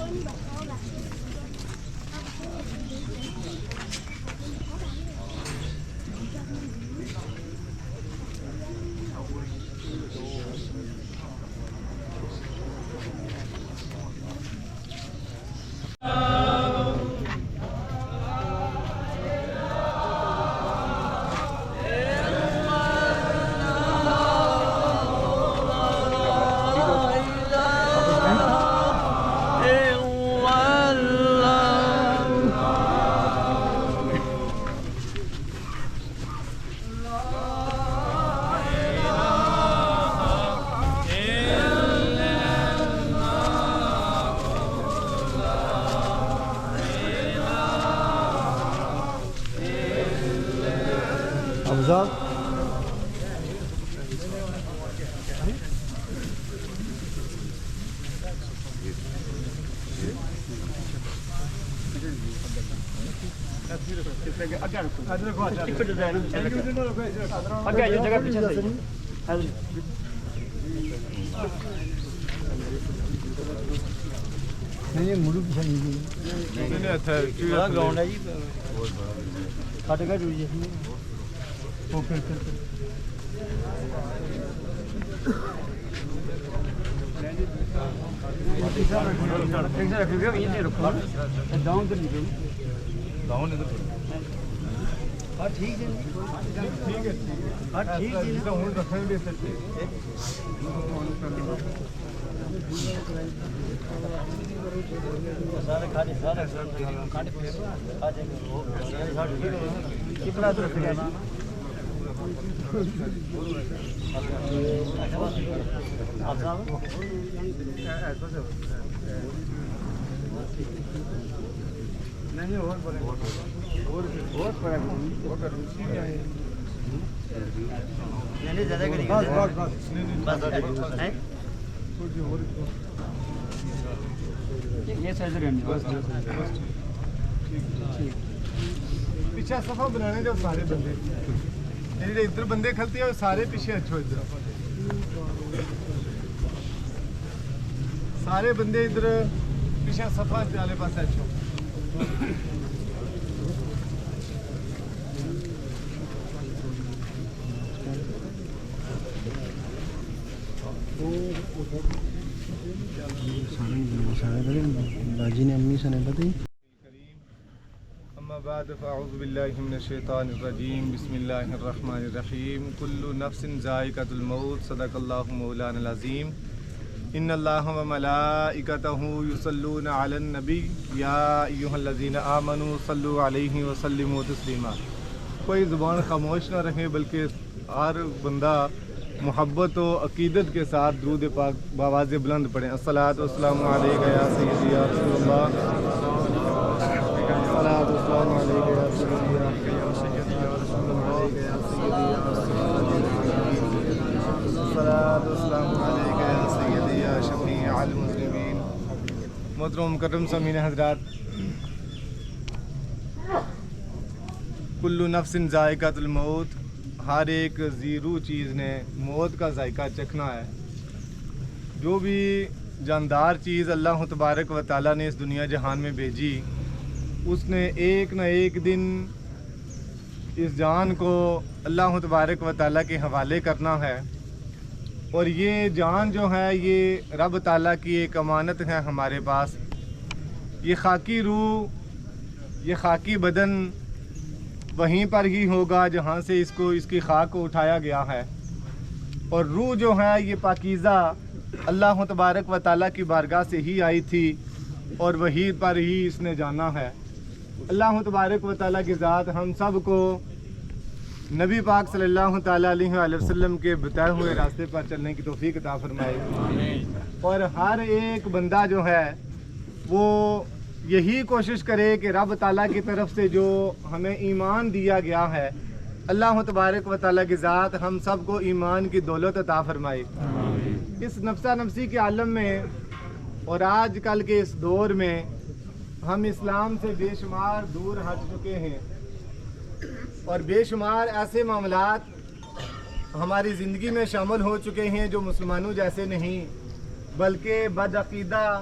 افضل نہیں مڑو پیچھے نہیں گراؤنڈ ہے جی کٹ گیا جی پیچھے صفحہ بنانے جو سارے بندے ادھر بندے کھلتے ہیں سارے پیچھے اچھو ادھر سارے بندے ادھر پیچھے صفحہ والے پاس اچھو باجی نے امی سے نہیں بتائی اما بعد فاعوذ باللہ من الشیطان الرجیم بسم اللہ الرحمن الرحیم کل نفس ذائقۃ الموت صدق اللہ مولانا العظیم ان اللہ و ملائکتہ یصلون علی النبی یا ایھا الذین آمنوا صلوا علیہ وسلموا تسلیما. کوئی زبان خاموش نہ رکھے بلکہ ہر بندہ محبت و عقیدت کے ساتھ درود پاک بآواز بلند پڑھیں. الصلاۃ والسلام علیک یا سیدی یا رسول اللہ. الصلاۃ والسلام علیک یا سیدی یا رسول اللہ. الصلاۃ والسلام علیک یا سیدی یا شفیع المذنبین. محترم مکرم سامعین حضرات، کل نفس ذائقۃ الموت، ہر ایک زیرو چیز نے موت کا ذائقہ چکھنا ہے. جو بھی جاندار چیز اللہ تبارک و تعالیٰ نے اس دنیا جہان میں بھیجی، اس نے ایک نہ ایک دن اس جان کو اللہ تبارک و تعالیٰ کے حوالے کرنا ہے. اور یہ جان جو ہے یہ رب تعالیٰ کی ایک امانت ہے ہمارے پاس. یہ خاکی روح، یہ خاکی بدن وہیں پر ہی ہوگا جہاں سے اس کی خاک کو اٹھایا گیا ہے. اور روح جو ہے یہ پاکیزہ اللہ تبارک و تعالیٰ کی بارگاہ سے ہی آئی تھی اور وہیں پر ہی اس نے جانا ہے. اللہ تبارک و تعالیٰ کی ذات ہم سب کو نبی پاک صلی اللہ تعالیٰ علیہ وآلہ وسلم کے بتائے ہوئے راستے پر چلنے کی توفیق عطا فرمائے. اور ہر ایک بندہ جو ہے وہ یہی کوشش کرے کہ رب تعالیٰ کی طرف سے جو ہمیں ایمان دیا گیا ہے، اللہ تبارک و تعالیٰ کی ذات ہم سب کو ایمان کی دولت عطا فرمائے. اس نفسہ نفسی کے عالم میں اور آج کل کے اس دور میں ہم اسلام سے بے شمار دور ہٹ چکے ہیں، اور بے شمار ایسے معاملات ہماری زندگی میں شامل ہو چکے ہیں جو مسلمانوں جیسے نہیں، بلکہ بدعقیدہ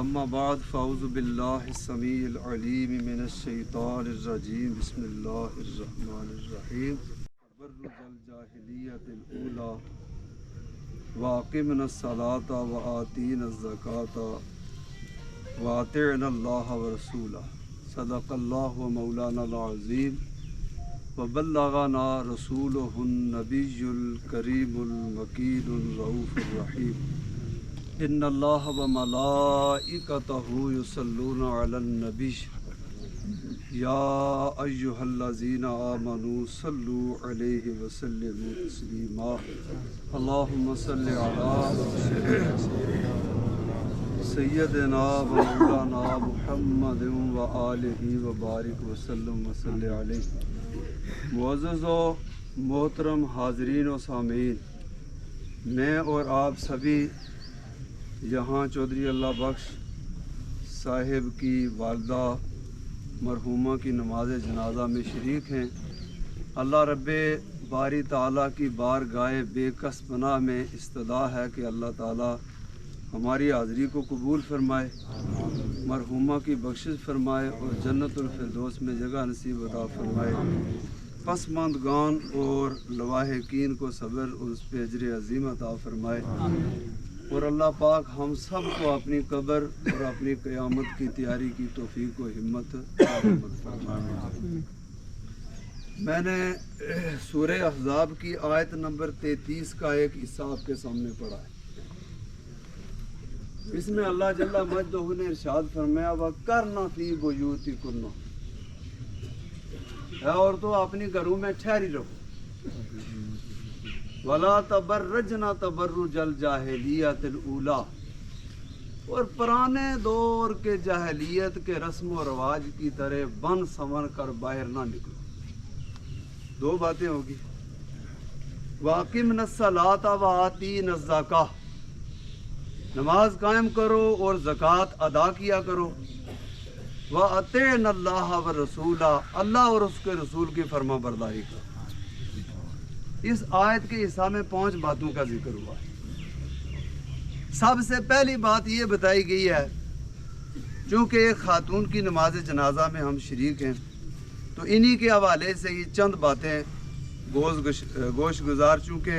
اما بعد فاعوذ باللہ السمیع العلیم من الشیطان الرجیم بسم اللہ الرحمن الرحیم تبرج الجاہلیت الاولی واقمنا الصلاة وآتینا الزکاة واطعنا اللہ ورسولہ صدق اللہ مولانا العظیم وبلغنا رسولہ النبی الکریم المکین الرؤوف الرحیم ان اللہ وملائکتہ یصلون علی النبی یا ایہا الذین آمنوا صلوا علیہ وسلموا تسلیما اللہم صل علی سیدنا و مولانا محمد و آلہ وبارک وسلم وصلی علیہ۔ معزز و محترم حاضرین و سامعین، میں اور آپ سبھی یہاں چودھری اللہ بخش صاحب کی والدہ مرحومہ کی نماز جنازہ میں شریک ہیں۔ اللہ رب باری تعالیٰ کی بارگاہ بے کس پناہ میں استدعا ہے کہ اللہ تعالیٰ ہماری حاضری کو قبول فرمائے، مرحومہ کی بخشش فرمائے اور جنت الفردوس میں جگہ نصیب عطا فرمائے۔ پسماندگان اور لواحقین کو صبر اور اس پہ اجر عظیم عطا فرمائے، اور اللہ پاک ہم سب کو اپنی قبر اور اپنی قیامت کی تیاری کی توفیق و ہمت فرمائے۔ میں نے سورہ احزاب کی آیت نمبر 33 کا ایک حصہ آپ کے سامنے پڑھا ہے۔ اس میں اللہ جل مجدہ نے ارشاد فرمایا وَقَرْنَ فِي بُيُوتِكُنَّ، اے عورتوں اپنی گھروں میں ٹھہری رہو، وَلَا تَبَرَّجْنَ تَبَرُّجَ الْجَاهِلِيَّةِ الْأُولَى، اور پرانے دور کے جاہلیت کے رسم و رواج کی طرح بن سنور کر باہر نہ نکلو۔ دو باتیں ہوگی، وَأَقِمْنَا الصَّلَاةَ وَآتِينَا الزَّكَاةَ، نماز قائم کرو اور زکوٰۃ ادا کیا کرو، وَأَطِعْنَا اللَّهَ وَرَسُولَهُ، اللہ اور اس کے رسول کی فرما برداری کرو۔ اس آیت کے حصہ میں 5 باتوں کا ذکر ہوا ہے۔ سب سے پہلی بات یہ بتائی گئی ہے، چونکہ ایک خاتون کی نماز جنازہ میں ہم شریک ہیں تو انہی کے حوالے سے یہ چند باتیں گوش گزار، چونکہ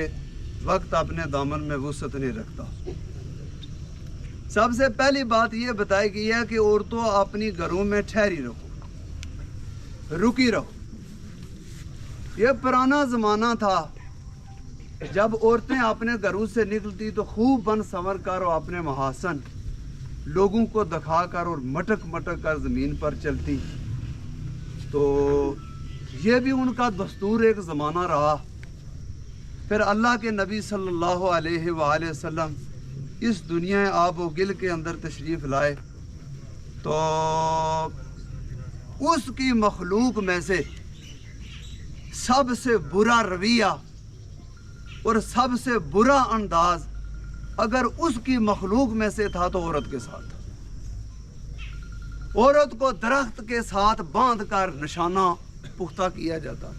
وقت اپنے دامن میں وسعت نہیں رکھتا۔ سب سے پہلی بات یہ بتائی گئی ہے کہ عورتوں اپنی گھروں میں ٹھہری رہو، رکی رہو۔ یہ پرانا زمانہ تھا جب عورتیں اپنے گھروں سے نکلتی تو خوب بن سنور کر اور اپنے محاسن لوگوں کو دکھا کر اور مٹک مٹک کر زمین پر چلتی، تو یہ بھی ان کا دستور ایک زمانہ رہا۔ پھر اللہ کے نبی صلی اللہ علیہ وآلہ وسلم اس دنیا آب و گل کے اندر تشریف لائے تو اس کی مخلوق میں سے سب سے برا رویہ اور سب سے برا انداز اگر اس کی مخلوق میں سے تھا تو عورت کے ساتھ، عورت کو درخت کے ساتھ باندھ کر نشانہ پختہ کیا جاتا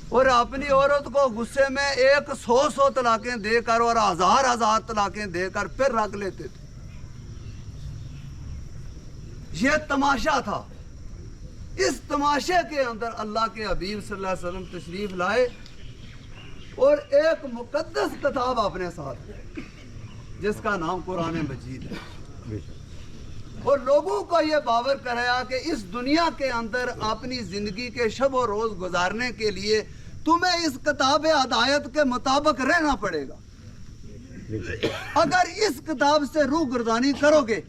اور اپنی عورت کو غصے میں 100 طلاقیں دے کر اور 1000 طلاقیں دے کر پھر رکھ لیتے تھے۔ یہ تماشا تھا۔ اس تماشے کے اندر اللہ کے حبیب صلی اللہ علیہ وسلم تشریف لائے اور ایک مقدس کتاب اپنے ساتھ جس کا نام قرآن مجید ہے، اور لوگوں کو یہ باور کرایا کہ اس دنیا کے اندر اپنی زندگی کے شب و روز گزارنے کے لیے تمہیں اس کتاب ہدایت کے مطابق رہنا پڑے گا۔ اگر اس کتاب سے روح گردانی کرو گے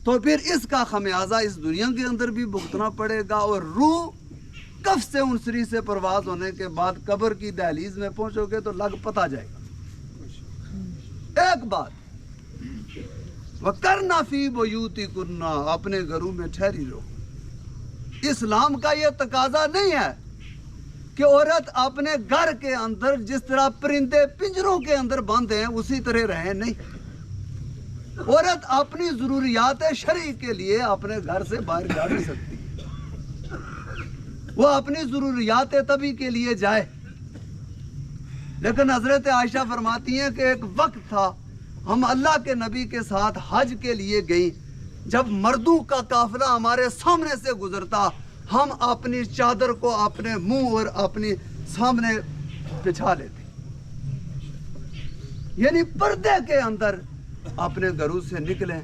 تو پھر اس کا خمیازہ اس دنیا کے اندر بھی بھگتنا پڑے گا، اور روح کف سے انسری سے پرواز ہونے کے بعد قبر کی دہلیز میں پہنچو گے تو لگ پتا جائے گا۔ ایک بات، وَقَرْنَ فِي بُيُوتِكُنَّ، اپنے گھروں میں ٹھہری رہو۔ اسلام کا یہ تقاضا نہیں ہے کہ عورت اپنے گھر کے اندر جس طرح پرندے پنجروں کے اندر بند ہیں اسی طرح رہیں، نہیں۔ عورت اپنی ضروریات شرعی کے لیے اپنے گھر سے باہر جا نہیں سکتی، وہ اپنی ضروریات طبی کے لیے جائے۔ لیکن حضرت عائشہ فرماتی ہیں کہ ایک وقت تھا ہم اللہ کے نبی کے ساتھ حج کے لیے گئیں، جب مردوں کا قافلہ ہمارے سامنے سے گزرتا ہم اپنی چادر کو اپنے منہ اور اپنی سامنے بچھا لیتے، یعنی پردے کے اندر اپنے گھروں سے نکلیں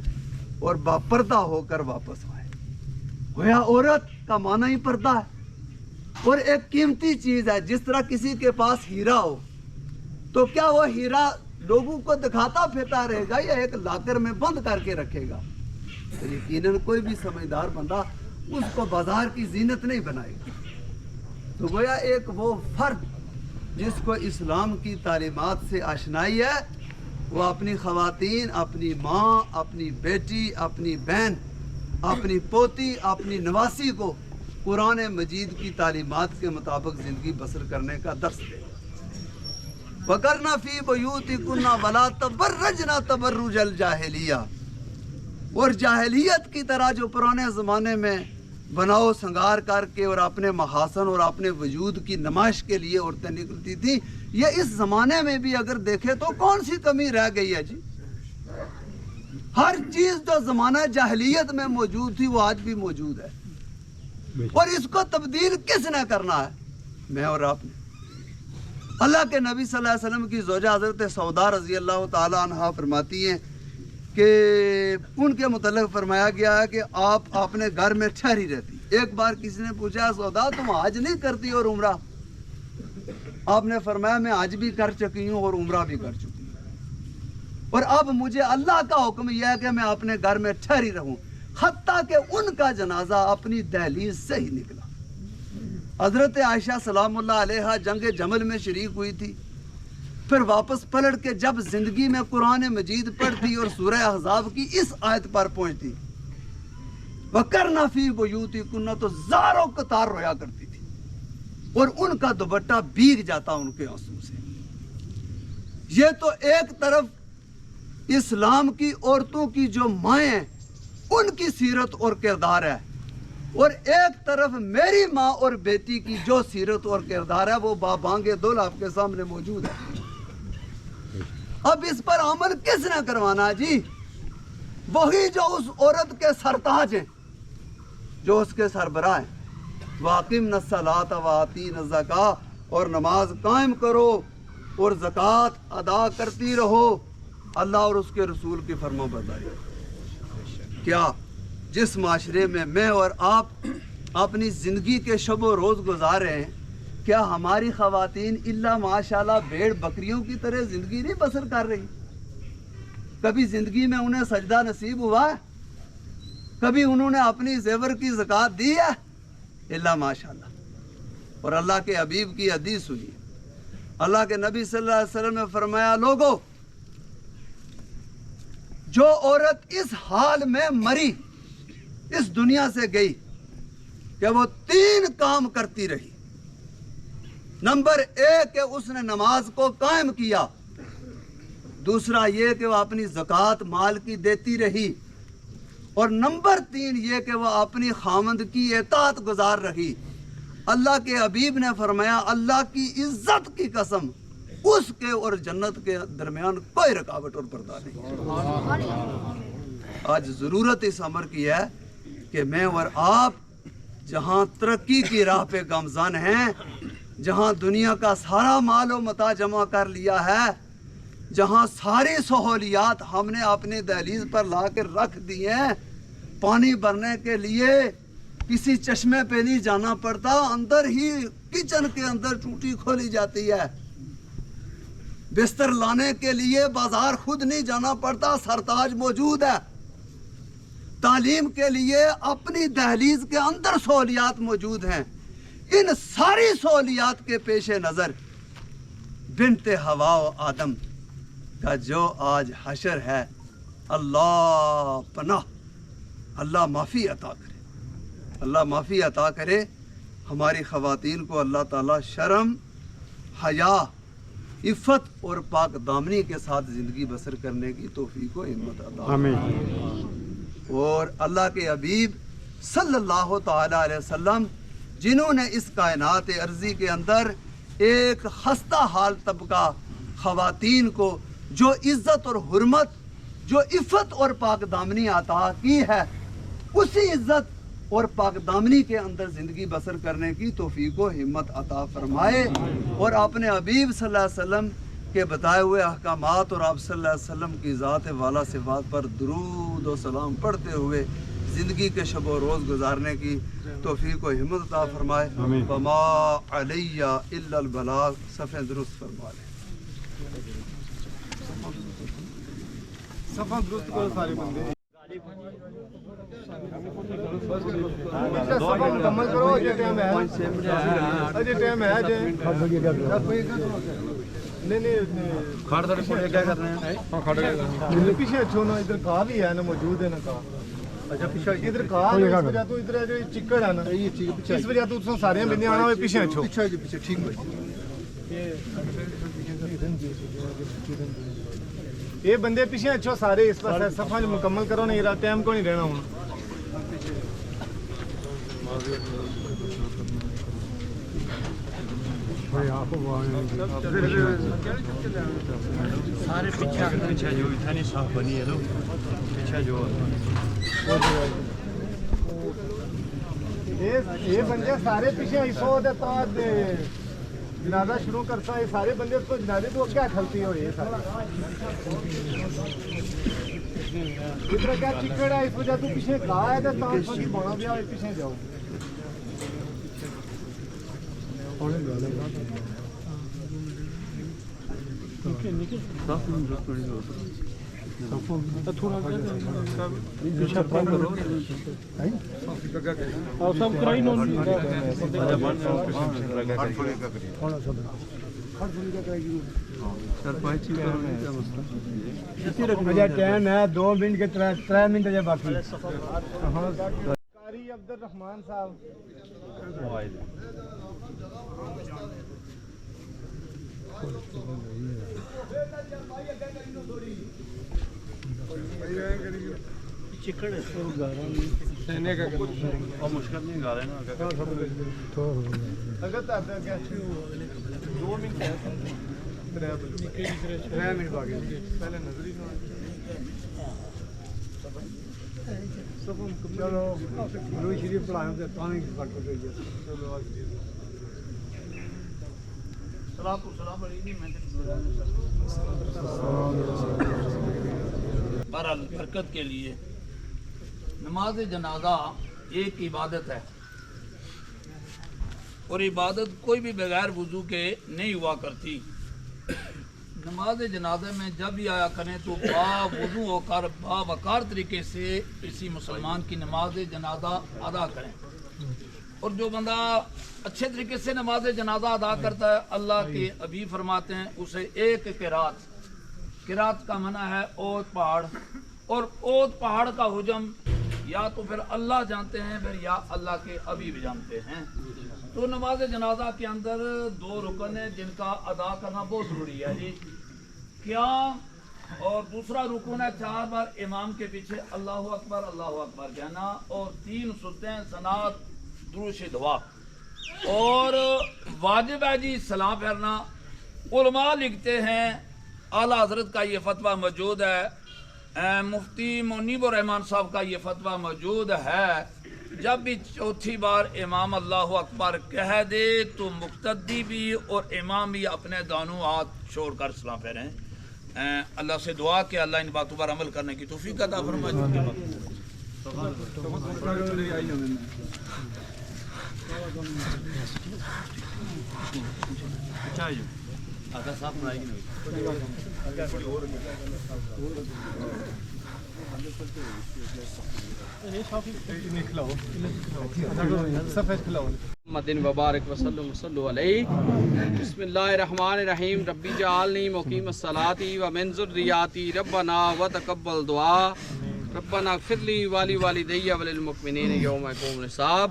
اور باپردہ ہو کر واپس آئیں۔ گویا عورت کا معنی ہی پردہ ہے، اور ایک قیمتی چیز ہے۔ جس طرح کسی کے پاس ہیرا ہو تو کیا وہ ہیرا لوگوں کو دکھاتا پھرتا رہے گا یا ایک لاکر میں بند کر کے رکھے گا؟ تو یقیناً کوئی بھی سمجھدار بندہ اس کو بازار کی زینت نہیں بنائے گا۔ تو گویا ایک وہ فرد جس کو اسلام کی تعلیمات سے آشنائی ہے، وہ اپنی خواتین، اپنی ماں، اپنی بیٹی، اپنی بہن، اپنی پوتی، اپنی نواسی کو قرآن مجید کی تعلیمات کے مطابق زندگی بسر کرنے کا درس دے۔ وَقَرْنَ فِي بُيُوتِكُنَّ وَلَا تَبَرَّجْنَ تَبَرُّجَ الْجَاهِلِيَّةِ، اور جاہلیت کی طرح جو پرانے زمانے میں بناؤ سنگار کر کے اور اپنے محاسن اور اپنے وجود کی نمائش کے لیے عورتیں نکلتی تھیں، یہ اس زمانے میں بھی اگر دیکھے تو کون سی کمی رہ گئی ہے جی؟ ہر چیز جو زمانہ جاہلیت میں موجود تھی وہ آج بھی موجود ہے، اور اس کو تبدیل کس نے کرنا ہے؟ میں اور آپ نے۔ اللہ کے نبی صلی اللہ علیہ وسلم کی زوجہ حضرت سودا رضی اللہ تعالی عنہا فرماتی ہیں کہ ان کے متعلق فرمایا گیا ہے کہ آپ اپنے گھر میں ٹھہری رہتی۔ ایک بار کسی نے پوچھا سودا تم حج نہیں کرتی اور عمرہ؟ آپ نے فرمایا میں حج بھی کر چکی ہوں اور عمرہ بھی کر چکی ہوں، اور اب مجھے اللہ کا حکم یہ ہے کہ میں اپنے گھر میں ٹھہری رہوں، حتیٰ کہ ان کا جنازہ اپنی دہلیز سے ہی نکلا۔ حضرت عائشہ سلام اللہ علیہا جنگ جمل میں شریک ہوئی تھی، پھر واپس پلٹ کے جب زندگی میں قرآن مجید پڑھتی اور سورہ احزاب کی اس آیت پر پہنچتی وَقَرْنَ فِي بُيُوتِكُنَّ، تو زاروں قطار رویا کرتی تھی، اور ان کا دوپٹہ بھیگ جاتا ان کے آنسو سے۔ یہ تو ایک طرف اسلام کی عورتوں کی جو مائیں ہیں ان کی سیرت اور کردار ہے، اور ایک طرف میری ماں اور بیٹی کی جو سیرت اور کردار ہے وہ بابانگ دل آپ کے سامنے موجود ہے۔ اب اس پر عمل کس نے کروانا ہے جی؟ وہی جو اس عورت کے سرتاج ہیں، جو اس کے سربراہ ہیں۔ وَأَقِمْنَ الصَّلَاةَ وَآتِينَ الزَّكَاةَ، اور نماز قائم کرو اور زکوٰۃ ادا کرتی رہو، اللہ اور اس کے رسول کی فرما برداری۔ کیا جس معاشرے میں میں اور آپ اپنی زندگی کے شب و روز گزار رہے ہیں، کیا ہماری خواتین الا ماشاءاللہ بھیڑ بکریوں کی طرح زندگی نہیں بسر کر رہی؟ کبھی زندگی میں انہیں سجدہ نصیب ہوا ہے؟ کبھی انہوں نے اپنی زیور کی زکوٰۃ دی ہے؟ الا ماشاءاللہ۔ اور اللہ کے حبیب کی حدیث سنی، اللہ کے نبی صلی اللہ علیہ وسلم نے فرمایا، لوگو جو عورت اس حال میں مری، اس دنیا سے گئی کہ وہ 3 کام کرتی رہی۔ نمبر 1 کہ اس نے نماز کو قائم کیا، دوسرا یہ کہ وہ اپنی زکوٰۃ مال کی دیتی رہی، اور نمبر 3 یہ کہ وہ اپنی خاوند کی اطاعت گزار رہی۔ اللہ کے حبیب نے فرمایا، اللہ کی عزت کی قسم، اس کے اور جنت کے درمیان کوئی رکاوٹ اور پردہ نہیں۔ آج ضرورت اس امر کی ہے کہ میں اور آپ جہاں ترقی کی راہ پہ گامزن ہیں، جہاں دنیا کا سارا مال و متاع جمع کر لیا ہے، جہاں ساری سہولیات ہم نے اپنے دہلیز پر لا کر رکھ دی ہیں، پانی بھرنے کے لیے کسی چشمے پہ نہیں جانا پڑتا، اندر ہی کچن کے اندر ٹوٹی کھولی جاتی ہے، بستر لانے کے لیے بازار خود نہیں جانا پڑتا، سرتاج موجود ہے، تعلیم کے لیے اپنی دہلیز کے اندر سہولیات موجود ہیں۔ ان ساری سہولیات کے پیش نظر بنت حوا و آدم کا جو آج حشر ہے، اللہ پناہ، اللہ معافی عطا کرے، اللہ معافی عطا کرے۔ ہماری خواتین کو اللہ تعالیٰ شرم، حیا، عفت اور پاک دامنی کے ساتھ زندگی بسر کرنے کی توفیق و ہمت عطا کرے۔ اور اللہ کے حبیب صلی اللہ تعالی علیہ وسلم جنہوں نے اس کائنات ارضی کے اندر ایک خستہ حال طبقہ خواتین کو جو عزت اور حرمت، جو عفت اور پاک دامنی عطا کی ہے، اسی عزت اور پاک دامنی کے اندر زندگی بسر کرنے کی توفیق و ہمت عطا فرمائے، اور اپنے حبیب صلی اللہ علیہ وسلم کے بتائے ہوئے احکامات اور آپ صلی اللہ علیہ وسلم کی ذات والا صفات پر درود و سلام پڑھتے ہوئے زندگی کے شب و روز گزارنے کی توفیق و ہمت عطا فرمائے۔ وما علیہ الا البلاغ، صفحہ درست فرما لیں۔ صفحہ درست کرو سارے بندے، صفحہ مکمل کرو، اجے ٹائم ہے، اجے ٹائم ہے جے نہیں کھڑ دے کیا کر رہے ہیں؟ ہاں کھڑ گئے پیچھے اچھو نا، ادھر کھا بھی ہے نا، موجود ہے نا کھا۔ اچھا پیچھے ادھر کھا ہے، اس وجہ تو ادھر جو چکڑ ہے نا، اس وجہ تو تساں سارے بندے آنا ہوئے پیچھے اچھو، پیچھے ٹھیک بھائی یہ بندے پیچھے اچھو سارے اس پاس صفحہ مکمل کرو، نہیں رہا ٹائم کو نہیں رہنا ہوں۔ سارے پیچھے جو اتنی صاف بنی ہے لوگ پیچھے جو یہ بندے سارے پیچھے ایسو دیتا جنازہ شروع کرتا ہے، سارے بندے اس کو جنازے تو کیا کھلتی ہو یہ سارے ادھر کیا چکڑ ہے، اس وجہ تو پیچھے کھا ہے تو اس کی بونا بھی آئے پیچھے جاؤ۔ ٹائم ہے 2 منٹ کے 3 منٹ ہے باقی۔ قاری عبد الرحمان صاحب چکڑ مشکل نہیں گا رہے نا اگر دو منٹ باقی پہلے نظری چلو روئی شریف پڑھائیں تو چلو بہرحال برکت کے لیے نماز جنازہ ایک عبادت ہے، اور عبادت کوئی بھی بغیر وضو کے نہیں ہوا کرتی۔ نماز جنازہ میں جب بھی آیا کریں تو با وضو ہو کر با وقار طریقے سے کسی مسلمان کی نماز جنازہ ادا کریں، اور جو بندہ اچھے طریقے سے نماز جنازہ ادا کرتا ہے، اللہ کے حبیب فرماتے ہیں اسے ایک قرات کا معنی ہے اوت پہاڑ، اور اوت پہاڑ کا حجم یا تو پھر اللہ جانتے ہیں پھر یا اللہ کے حبیب جانتے ہیں۔ تو نماز جنازہ کے اندر 2 رکن ہیں جن کا ادا کرنا بہت ضروری ہے جی، قیام، اور دوسرا رکن ہے 4 بار امام کے پیچھے اللہ اکبر کہنا، اور 3 سنتیں صنعت دروش دعا، اور واجب ہے جی سلام پھیرنا۔ علماء لکھتے ہیں، اعلیٰ حضرت کا یہ فتویٰ موجود ہے، مفتی منیب الرحمان صاحب کا یہ فتویٰ موجود ہے، جب بھی 4تھی بار امام اللہ اکبر کہہ دے تو مقتدی بھی اور امام بھی اپنے دونوں ہاتھ چھوڑ کر سلام پھیریں۔ اللہ سے دعا کہ اللہ ان باتوں پر عمل کرنے کی توفیق عطا فرمائے۔ آقا صاحب بنائے گی مدن وبارک وسلم صلو علیہ۔ بسم اللہ الرحمن الرحیم۔ ربی جعلنی مقیم الصلاۃ ومن ذریاتی ربنا وتقبل دعا ربنا اغفر لی والی والدی وللمؤمنین یوم یقوم الحساب۔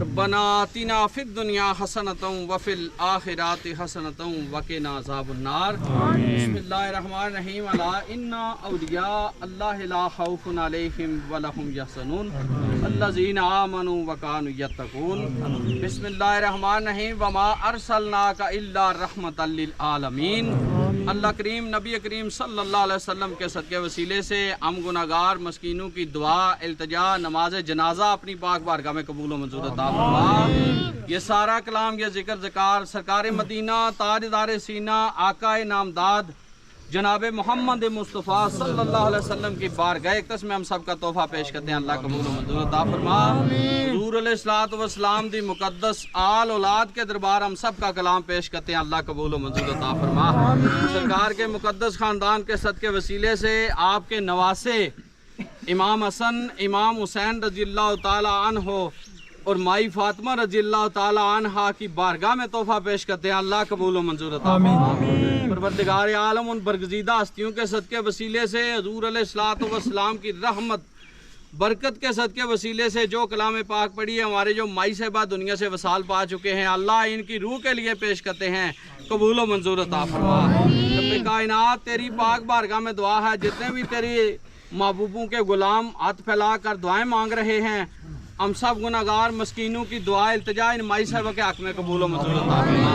ربنا آتنا فی الدنیا حسنۃ وفی الآخرۃ حسنۃ وقنا عذاب النار۔ بسم اللہ الرحمن الرحیم۔ الا ان اولیاء اللہ لا خوف علیہم ولا هم یحزنون الذین آمنوا وکانوا یتقون۔ بسم اللہ الرحمن الرحیم۔ وما ارسلناک الا رحمۃ للعالمین۔ اللہ کریم نبی کریم صلی اللہ علیہ وسلم کے صدقے وسیلے سے ہم گناہگار مسکینوں کی دعا التجا نماز جنازہ اپنی پاک بارگاہ میں قبول و منظور عطا فرما۔ یہ سارا کلام یہ ذکر ذکار سرکار مدینہ تاجدار سینہ آقا نامداد جناب محمد مصطفیٰ صلی اللہ علیہ وسلم کی بارگاہ اقدس میں ہم سب کا تحفہ پیش کرتے ہیں۔ اللہ قبول و منظور عطا فرما۔ حضور علیہ الصلوۃ والسلام دی مقدس آل اولاد کے دربار ہم سب کا کلام پیش کرتے ہیں۔ اللہ قبول و منظور عطا فرما۔ سرکار کے مقدس خاندان کے صدقے وسیلے سے آپ کے نواسے امام حسن امام حسین رضی اللہ تعالی عنہ اور مائی فاطمہ رضی اللہ تعالی عنہا کی بارگاہ میں تحفہ پیش کرتے ہیں۔ اللہ قبول و منظور عطا فرما۔ پروردگار عالم ان برگزیدہ ہستیوں کے صدقے وسیلے سے حضور علیہ الصلوۃ والسلام کی رحمت برکت کے صدقے وسیلے سے جو کلام پاک پڑھی ہے ہمارے جو مائی صاحبہ دنیا سے وصال پا چکے ہیں، اللہ ان کی روح کے لیے پیش کرتے ہیں۔ قبول و منظور عطا فرما۔ رب کائنات تیری پاک بارگاہ میں دعا ہے جتنے بھی تیری محبوبوں کے غلام ہاتھ پھیلا کر دعائیں مانگ رہے ہیں، ہم سب گناہگار مسکینوں کی دعا التجا ان مائی صاحبہ کے حق میں قبول و منظور عطا فرما۔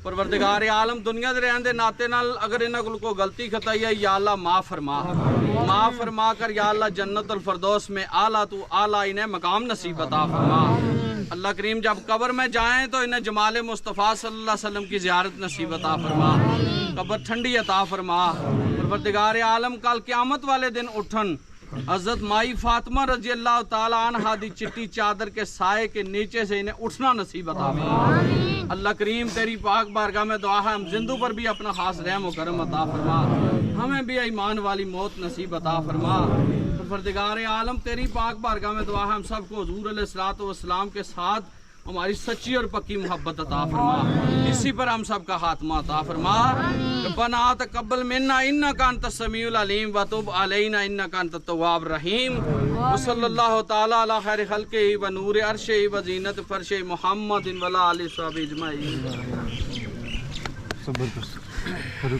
پروردگار عالم دنیا دے رہن دے ناتے نال اگر انہاں کو غلطی خطائی ہے یا اللہ معاف فرما کر یا اللہ جنت الفردوس میں اعلیٰ تو اعلیٰ انہیں مقام نصیب عطا فرما۔ اللہ کریم جب قبر میں جائیں تو انہیں جمال مصطفیٰ صلی اللہ علیہ وسلم کی زیارت نصیب عطا فرما، قبر ٹھنڈی عطا فرما۔ پروردگار عالم کل قیامت والے دن اٹھن حضرت مائی فاطمہ رضی اللہ تعالی عنہا دی چٹی چادر کے سائے کے نیچے سے انہیں اٹھنا نصیب عطا فرما۔ اللہ کریم تیری پاک بارگاہ میں دعا ہے ہم زندوں پر بھی اپنا خاص رحم و کرم عطا فرما، ہمیں بھی ایمان والی موت نصیب عطا فرما۔ پروردگار عالم تیری پاک بارگاہ میں دعا ہے ہم سب کو حضور علیہ الصلوۃ والسلام کے ساتھ ہماری سچی اور پکی محبت عطا فرما، اسی پر ہم سب کا خاتمہ عطا فرما۔ ربنا تقبل منا انک انت السمیع العلیم وتب علینا انک انت التواب الرحیم۔ وصلی اللہ تعالی علی خیر خلقہ و نور عرشہ و زینت فرش محمد و علی آلہ وصحبہ اجمعین۔ صبر کر